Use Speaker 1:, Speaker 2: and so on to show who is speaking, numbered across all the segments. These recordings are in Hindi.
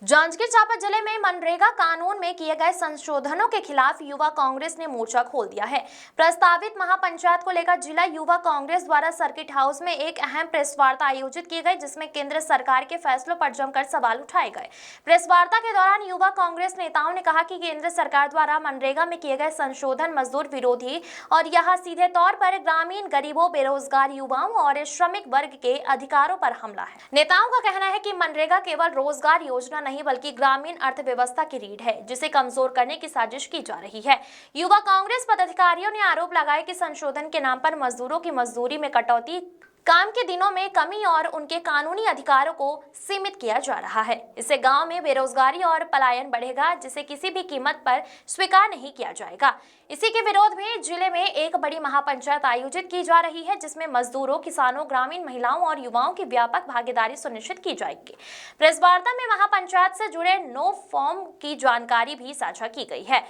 Speaker 1: जांजगीर चांपा जिले में मनरेगा कानून में किए गए संशोधनों के खिलाफ युवा कांग्रेस ने मोर्चा खोल दिया है। प्रस्तावित महापंचायत को लेकर जिला युवा कांग्रेस द्वारा सर्किट हाउस में एक अहम प्रेस वार्ता आयोजित की गई, जिसमें केंद्र सरकार के फैसलों पर जमकर सवाल उठाए गए। प्रेस वार्ता के दौरान युवा कांग्रेस नेताओं ने कहा कि केंद्र सरकार द्वारा मनरेगा में किए गए संशोधन मजदूर विरोधी और यह सीधे तौर पर ग्रामीण गरीबों, बेरोजगार युवाओं और श्रमिक वर्ग के अधिकारों पर हमला है। नेताओं का कहना है कि मनरेगा केवल रोजगार योजना नहीं बल्कि ग्रामीण अर्थव्यवस्था की रीढ़ है, जिसे कमजोर करने की साजिश की जा रही है। युवा कांग्रेस पदाधिकारियों ने आरोप लगाया कि संशोधन के नाम पर मजदूरों की मजदूरी में कटौती, काम के दिनों में कमी और उनके कानूनी अधिकारों को सीमित किया जा रहा है। इससे गांव में बेरोजगारी और पलायन बढ़ेगा, जिसे किसी भी कीमत पर स्वीकार नहीं किया जाएगा। इसी के विरोध में जिले में एक बड़ी महापंचायत आयोजित की जा रही है, जिसमें मजदूरों, किसानों, ग्रामीण महिलाओं और युवाओं की व्यापक भागीदारी सुनिश्चित की जाएगी। प्रेस वार्ता में महापंचायत से जुड़े नो फॉर्म की जानकारी भी साझा की गई है।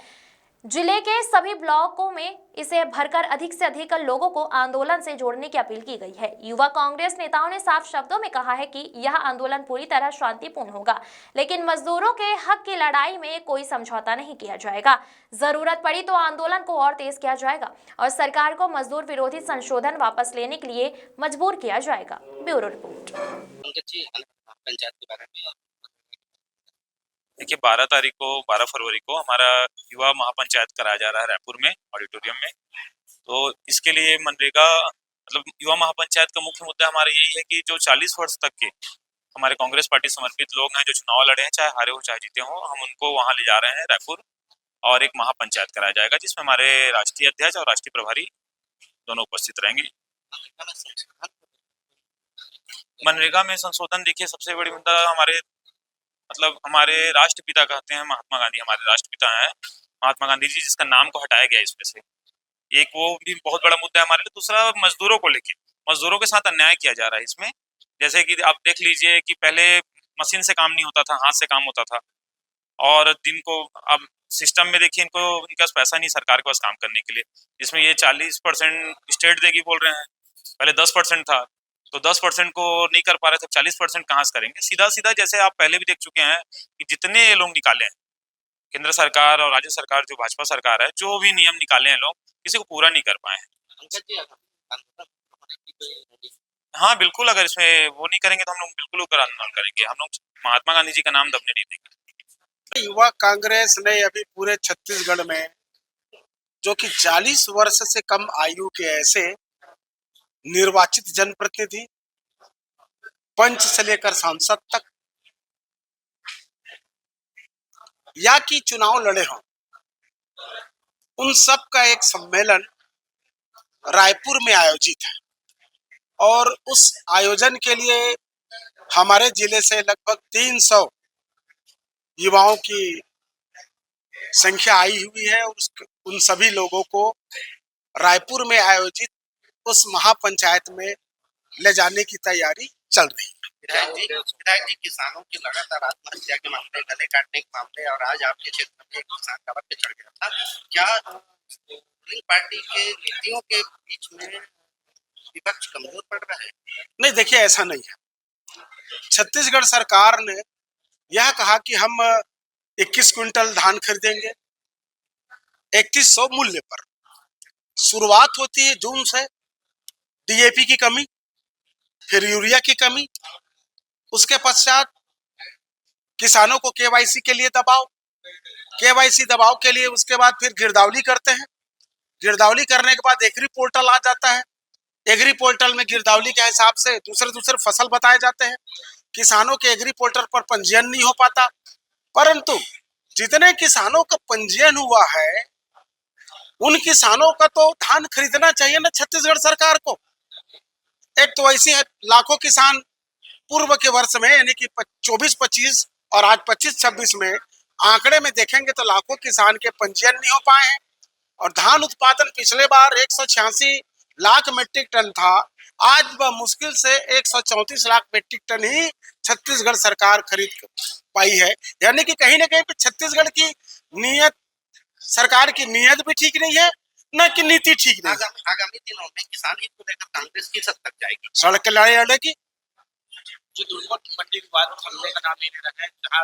Speaker 1: जिले के सभी ब्लॉकों में इसे भरकर अधिक से अधिक लोगों को आंदोलन से जोड़ने की अपील की गई है। युवा कांग्रेस नेताओं ने साफ शब्दों में कहा है कि यह आंदोलन पूरी तरह शांतिपूर्ण होगा, लेकिन मजदूरों के हक की लड़ाई में कोई समझौता नहीं किया जाएगा। जरूरत पड़ी तो आंदोलन को और तेज किया जाएगा और सरकार को मजदूर विरोधी संशोधन वापस लेने के लिए मजबूर किया जाएगा। Bureau report.
Speaker 2: पंचायत के बारे में देखिए, 12 फरवरी को हमारा युवा महापंचायत कराया जा रहा है रायपुर में ऑडिटोरियम में। तो इसके लिए मनरेगा युवा महापंचायत का मुख्य मुद्दा हमारा यही है कि जो 40 वर्ष तक के हमारे कांग्रेस पार्टी समर्पित लोग हैं, जो चुनाव लड़े हैं, चाहे हारे हो चाहे जीते हो, हम उनको वहां ले जा रहे हैं रायपुर, और एक महापंचायत कराया जाएगा जिसमें हमारे राष्ट्रीय अध्यक्ष और राष्ट्रीय प्रभारी दोनों उपस्थित रहेंगे। मनरेगा में संशोधन, देखिए, सबसे बड़ी मुद्दा हमारे राष्ट्रपिता कहते हैं महात्मा गांधी, हमारे राष्ट्रपिता हैं महात्मा गांधी जी, जिसका नाम को हटाया गया इसमें से। एक वो भी बहुत बड़ा मुद्दा है हमारे लिए। दूसरा, मजदूरों को लेके, मजदूरों के साथ अन्याय किया जा रहा है इसमें। जैसे कि आप देख लीजिए कि पहले मशीन से काम नहीं होता था, हाथ से काम होता था, और दिन को अब सिस्टम में देखिए, इनके पास पैसा नहीं सरकार के पास काम करने के लिए। इसमें ये 40% स्टेट देगी बोल रहे हैं, पहले 10% था, तो 10% को नहीं कर पा रहे थे, 40% कहाँ से करेंगे। सीधा सीधा, जैसे आप पहले भी देख चुके हैं कि जितने ये लोग निकाले हैं, केंद्र सरकार और राज्य सरकार, जो भाजपा सरकार है, जो भी नियम निकाले हैं लोग, किसी को पूरा नहीं कर पाए हैं। हाँ बिल्कुल, अगर इसमें वो नहीं करेंगे तो हम लोग बिल्कुल ऊपर आंदोलन करेंगे। हम लोग महात्मा गांधी जी का नाम दबने नहीं देंगे।
Speaker 3: युवा कांग्रेस ने अभी पूरे छत्तीसगढ़ में, जो कि 40 वर्ष से कम आयु के ऐसे निर्वाचित जनप्रतिनिधि, पंच से लेकर सांसद तक, या कि चुनाव लड़े हों, उन सब का एक सम्मेलन रायपुर में आयोजित है। और उस आयोजन के लिए हमारे जिले से लगभग 300 युवाओं की संख्या आई हुई है। उन सभी लोगों को रायपुर में आयोजित उस महापंचायत में ले जाने की तैयारी चल रही है।
Speaker 2: विधायक जी, किसानों की लगातार आत्महत्या के मामले, गले काटने के मामले, और आज आपके क्षेत्र में एक किसान कबर पे चढ़ गया था। क्या रूलिंग पार्टी के नीतियों के बीच में विपक्ष कमजोर पड़ रहा है?
Speaker 3: नहीं, देखिए, ऐसा नहीं है। छत्तीसगढ़ सरकार ने यह कहा कि हम 21 क्विंटल धान खरीदेंगे 3100 मूल्य पर। शुरुआत होती है जून से, डीएपी की कमी, फिर यूरिया की कमी, उसके पश्चात किसानों को केवाईसी के लिए दबाव, केवाईसी दबाव के लिए उसके बाद फिर गिरदावरी करते हैं। गिरदावरी करने के बाद एग्री पोर्टल आ जाता है। एग्री पोर्टल में गिरदावरी के हिसाब से दूसरे फसल बताए जाते हैं। किसानों के एग्री पोर्टल पर पंजीयन नहीं हो पाता, परंतु जितने किसानों का पंजीयन हुआ है, उन किसानों का तो धान खरीदना चाहिए ना छत्तीसगढ़ सरकार को। एक तो ऐसी है, लाखों किसान पूर्व के वर्ष में, यानी कि 24-25 और आज 25-26 में आंकड़े में देखेंगे तो लाखों किसान के पंजीयन नहीं हो पाए हैं। और धान उत्पादन पिछले बार 186 लाख मीट्रिक टन था, आज वह मुश्किल से 134 लाख मीट्रिक टन ही छत्तीसगढ़ सरकार खरीद पाई है। यानी कि कहीं ना कहीं पे छत्तीसगढ़ की नीयत, सरकार की नीयत भी ठीक नहीं है, न कि नीति ठीक नहीं है।
Speaker 2: आगामी दिनों में किसान हित को लेकर कांग्रेस किस हद तक जाएगी?
Speaker 3: सड़क लड़ाई लड़ेगी।
Speaker 4: जो दोनों मंडी विवाद थमने का नाम नहीं ले रहा है, जहाँ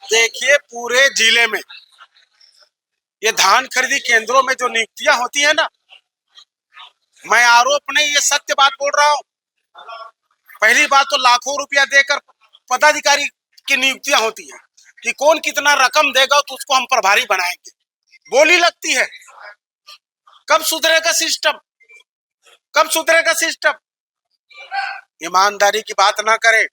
Speaker 3: देखिए पूरे जिले में ये धान खरीदी केंद्रों में जो नियुक्तियां होती है ना, मैं आरोप नहीं, ये सत्य बात बोल रहा हूँ। पहली बात तो लाखों रुपया देकर पदाधिकारी की नियुक्तियां होती है कि कौन कितना रकम देगा तो उसको हम प्रभारी बनाएंगे, बोली लगती है। कब सुधरेगा सिस्टम, कब सुधरेगा सिस्टम? ईमानदारी की बात ना करे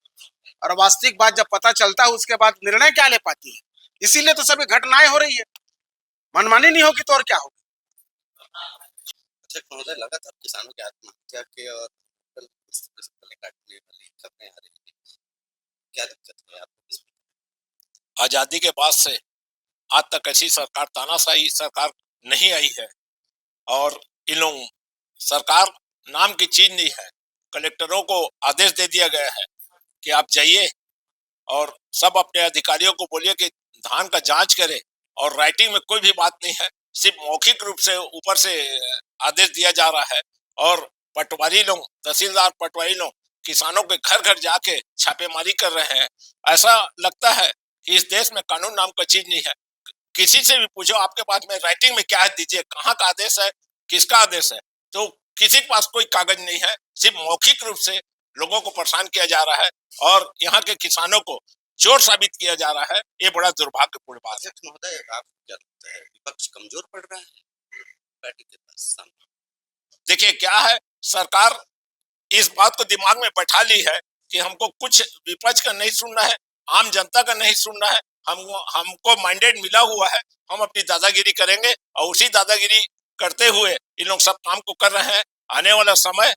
Speaker 3: और वास्तविक बात जब पता चलता है उसके बाद निर्णय क्या ले पाती है। इसीलिए तो सभी घटनाएं हो रही है। मनमानी नहीं होगी तो और क्या होगा।
Speaker 5: अध्यक्ष महोदय, लगातार किसानों की आत्महत्या के और फसलें काटने वाली खबरें आ रही हैं, क्या दिक्कत है आपको इसमें?
Speaker 6: आजादी के बाद से आज तक ऐसी सरकार, तानाशाही सरकार नहीं आई है और इन लोग सरकार नाम की चीज नहीं है। कलेक्टरों को आदेश दे दिया गया है कि आप जाइए और सब अपने अधिकारियों को बोलिए कि धान का जांच करें, और राइटिंग में कोई भी बात नहीं है, सिर्फ मौखिक रूप से ऊपर से आदेश दिया जा रहा है। और पटवारी लोग, तहसीलदार पटवारी लोग किसानों के घर घर जाके छापेमारी कर रहे हैं। ऐसा लगता है कि इस देश में कानून नाम का चीज नहीं है। किसी से भी पूछो आपके पास में राइटिंग में क्या है, दीजिए, कहाँ का आदेश है, किसका आदेश है, तो किसी के पास कोई कागज नहीं है। सिर्फ मौखिक रूप से लोगों को परेशान किया जा रहा है और यहाँ के किसानों को चोर साबित किया जा रहा है। ये बड़ा दुर्भाग्यपूर्ण बात है।
Speaker 5: अध्यक्ष महोदय, आपको क्या लगता है विपक्ष कमजोर पड़ रहा है पार्टी के पास सामने?
Speaker 6: देखिए क्या है, सरकार इस बात को दिमाग में बैठा ली है कि हमको कुछ विपक्ष का नहीं सुनना है, आम जनता का नहीं सुनना है। हमको मैंडेट मिला हुआ है, हम अपनी दादागिरी करेंगे और उसी दादागिरी करते हुए इन लोग सब काम को कर रहे हैं। आने वाला समय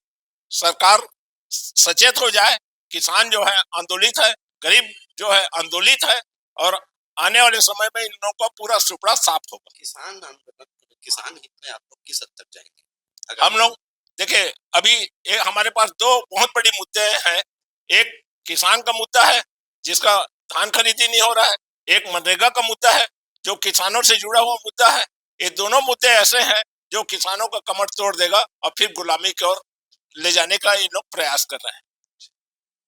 Speaker 6: सरकार सचेत हो जाए, किसान जो है आंदोलित है, गरीब जो है आंदोलित है, और आने वाले समय में इन लोगों का पूरा सुपड़ा साफ होगा।
Speaker 5: किसान आंदोलन, किसान हित में आप लोग किस हद तक जाएंगे?
Speaker 6: हम लोग देखिए, अभी हमारे पास दो बहुत बड़ी मुद्दे हैं। एक किसान का मुद्दा है जिसका धान खरीदी नहीं हो रहा है, एक मनरेगा का मुद्दा है जो किसानों से जुड़ा हुआ मुद्दा है। ये दोनों मुद्दे ऐसे हैं जो किसानों का कमर तोड़ देगा और फिर गुलामी की ओर ले जाने का ये लोग प्रयास कर रहे हैं।